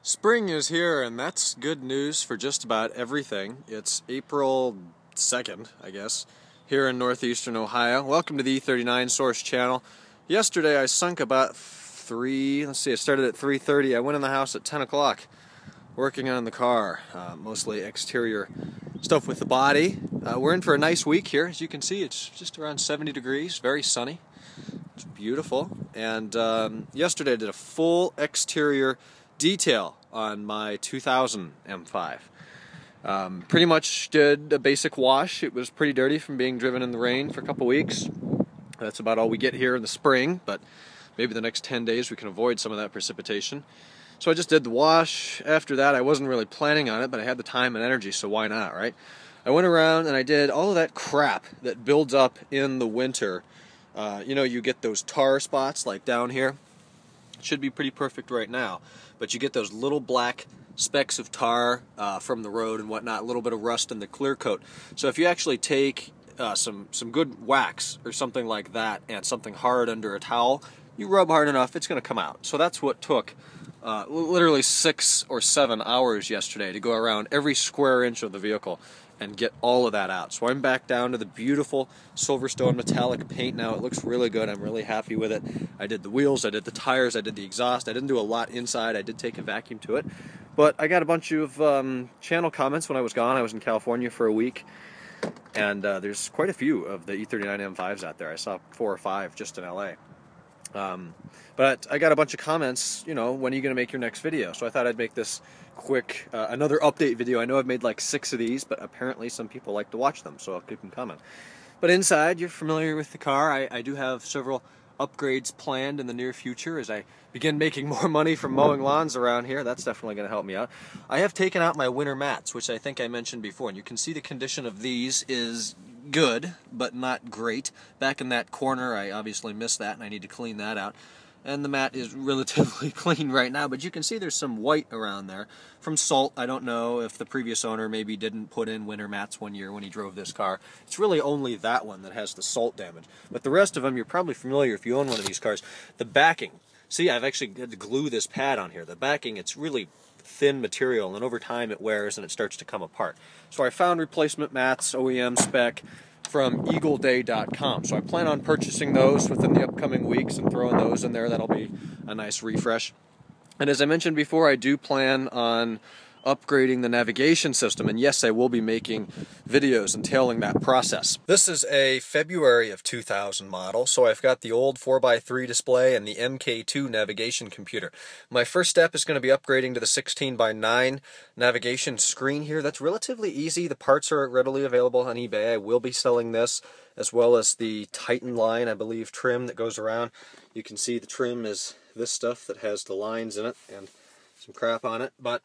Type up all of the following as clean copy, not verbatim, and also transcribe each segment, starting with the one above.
Spring is here, and that's good news for just about everything. It's April 2nd, I guess, here in northeastern Ohio. Welcome to the E39 Source Channel. Yesterday I sunk about I started at 3:30. I went in the house at 10 o'clock working on the car, mostly exterior stuff with the body. We're in for a nice week here. As you can see, it's just around 70 degrees, very sunny. It's beautiful. And yesterday I did a full exterior detail on my 2000 M5. Pretty much did a basic wash. It was pretty dirty from being driven in the rain for a couple weeks. That's about all we get here in the spring, but maybe the next 10 days we can avoid some of that precipitation. So I just did the wash. After that, I wasn't really planning on it, but I had the time and energy, so why not, right? I went around and I did all of that crap that builds up in the winter. You get those tar spots like down here. It should be pretty perfect right now, but you get those little black specks of tar from the road and whatnot, a little bit of rust in the clear coat. So if you actually take some good wax or something like that and something hard under a towel, you rub hard enough, it's going to come out. So that's what took literally 6 or 7 hours yesterday to go around every square inch of the vehicle and get all of that out. So I'm back down to the beautiful Silverstone metallic paint now. It looks really good. I'm really happy with it. I did the wheels, I did the tires, I did the exhaust. I didn't do a lot inside. I did take a vacuum to it. But I got a bunch of channel comments when I was gone. I was in California for a week. And there's quite a few of the E39 M5s out there. I saw 4 or 5 just in LA. But I got a bunch of comments, when are you going to make your next video? So I thought I'd make this quick, another update video. I know I've made like 6 of these, but apparently some people like to watch them, so I'll keep them coming. But inside, you're familiar with the car. I do have several upgrades planned in the near future as I begin making more money from mowing lawns around here. That's definitely going to help me out. I have taken out my winter mats, which I think I mentioned before, and you can see the condition of these is good, but not great. Back in that corner, I obviously missed that, and I need to clean that out. And the mat is relatively clean right now, but you can see there's some white around there from salt. I don't know if the previous owner maybe didn't put in winter mats one year when he drove this car. It's really only that one that has the salt damage. But the rest of them, you're probably familiar if you own one of these cars. The backing. See, I've actually had to glue this pad on here. The backing, it's really thin material, and over time it wears and it starts to come apart. So I found replacement mats, OEM spec, from eagleday.com. So I plan on purchasing those within the upcoming weeks and throwing those in there. That'll be a nice refresh. And as I mentioned before, I do plan on upgrading the navigation system, and yes, I will be making videos entailing that process. This is a February of 2000 model, so I've got the old 4x3 display and the MK2 navigation computer. My first step is going to be upgrading to the 16:9 navigation screen here. That's relatively easy. The parts are readily available on eBay. I will be selling this, as well as the Titan line, I believe, trim that goes around. You can see the trim is this stuff that has the lines in it and some crap on it, but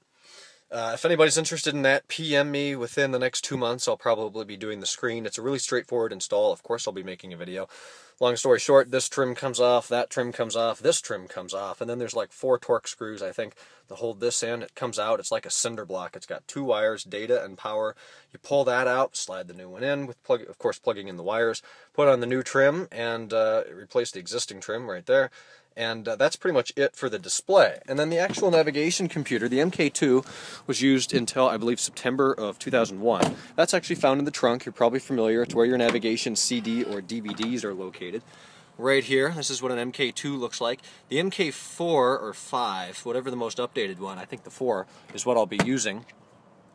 if anybody's interested in that, PM me within the next 2 months. I'll probably be doing the screen. It's a really straightforward install. Of course, I'll be making a video. Long story short, this trim comes off, that trim comes off, this trim comes off, and then there's like 4 torque screws, I think, to hold this in. It comes out. It's like a cinder block. It's got 2 wires, data and power. You pull that out, slide the new one in, with of course plugging in the wires, put on the new trim, and replace the existing trim right there. And that's pretty much it for the display. And then the actual navigation computer, the MK2, was used until, I believe, September of 2001. That's actually found in the trunk. You're probably familiar. It's where your navigation CD or DVDs are located. Right here, this is what an MK2 looks like. The MK4 or 5, whatever the most updated one, I think the 4 is what I'll be using.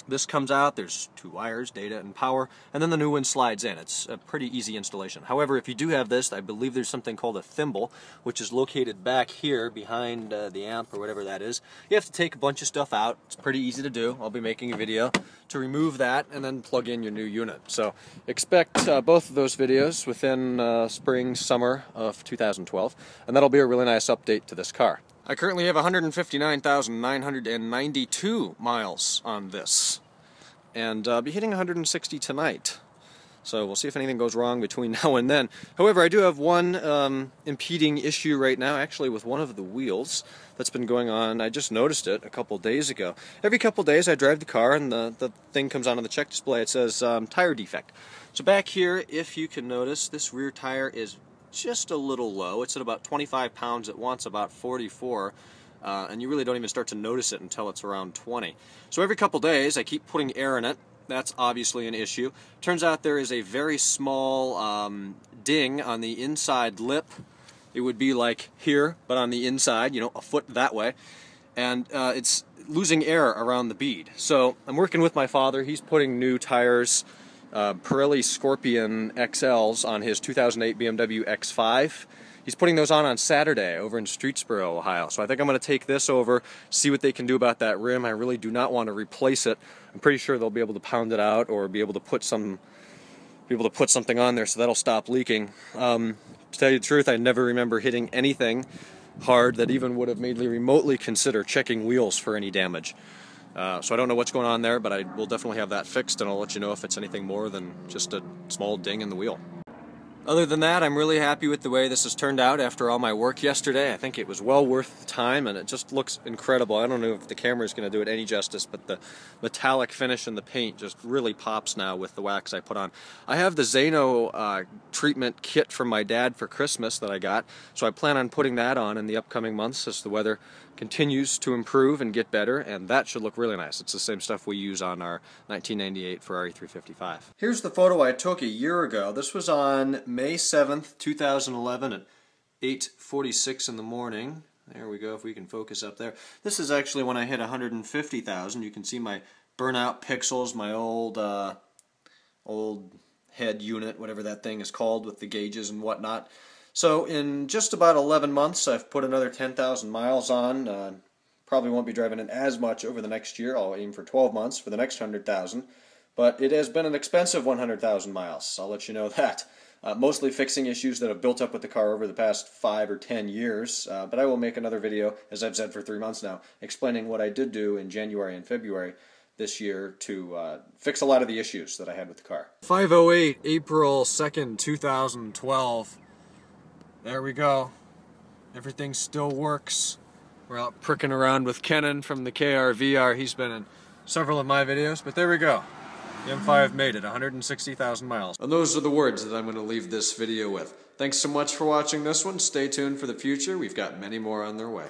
This comes out, there's 2 wires, data and power, and then the new one slides in. It's a pretty easy installation. However, if you do have this, I believe there's something called a thimble, which is located back here behind the amp or whatever that is. You have to take a bunch of stuff out. It's pretty easy to do. I'll be making a video to remove that and then plug in your new unit. So expect both of those videos within spring, summer of 2012, and that'll be a really nice update to this car. I currently have 159,992 miles on this, and I'll be hitting 160 tonight. So we'll see if anything goes wrong between now and then. However, I do have one impeding issue right now, actually with one of the wheels that's been going on. I just noticed it a couple days ago. Every couple days I drive the car and the thing comes on the check display. It says tire defect. So back here, if you can notice, this rear tire is just a little low. It's at about 25 pounds. It wants about 44. and you really don't even start to notice it until it's around 20. So every couple days I keep putting air in it. That's obviously an issue. Turns out there is a very small ding on the inside lip. It would be like here, but on the inside, you know, a foot that way. And it's losing air around the bead. So I'm working with my father. He's putting new tires, Pirelli Scorpion XLs on his 2008 BMW X5. He's putting those on Saturday over in Streetsboro, Ohio. So I think I'm going to take this over, see what they can do about that rim. I really do not want to replace it. I'm pretty sure they'll be able to pound it out or be able to put something on there so that'll stop leaking. To tell you the truth, I never remember hitting anything hard that even would have made me remotely consider checking wheels for any damage. So I don't know what's going on there, but I will definitely have that fixed, and I'll let you know if it's anything more than just a small ding in the wheel. Other than that, I'm really happy with the way this has turned out after all my work yesterday. I think it was well worth the time, and it just looks incredible. I don't know if the camera is going to do it any justice, but the metallic finish in the paint just really pops now with the wax I put on. I have the Zano treatment kit from my dad for Christmas that I got, so I plan on putting that on in the upcoming months as the weather continues to improve and get better, and that should look really nice. It's the same stuff we use on our 1998 Ferrari 355. Here's the photo I took a year ago. This was on May 7th, 2011 at 8:46 in the morning. There we go, if we can focus up there. This is actually when I hit 150,000. You can see my burnout pixels, my old head unit, whatever that thing is called with the gauges and whatnot. So in just about 11 months, I've put another 10,000 miles on. Probably won't be driving it as much over the next year. I'll aim for 12 months for the next 100,000. But it has been an expensive 100,000 miles. I'll let you know that. Mostly fixing issues that have built up with the car over the past 5 or 10 years. But I will make another video, as I've said for 3 months now, explaining what I did do in January and February this year to fix a lot of the issues that I had with the car. 508, April 2nd, 2012. There we go. Everything still works. We're out pricking around with Kenan from the KRVR. He's been in several of my videos, but there we go. The M5 made it, 160,000 miles. And those are the words that I'm going to leave this video with. Thanks so much for watching this one. Stay tuned for the future. We've got many more on their way.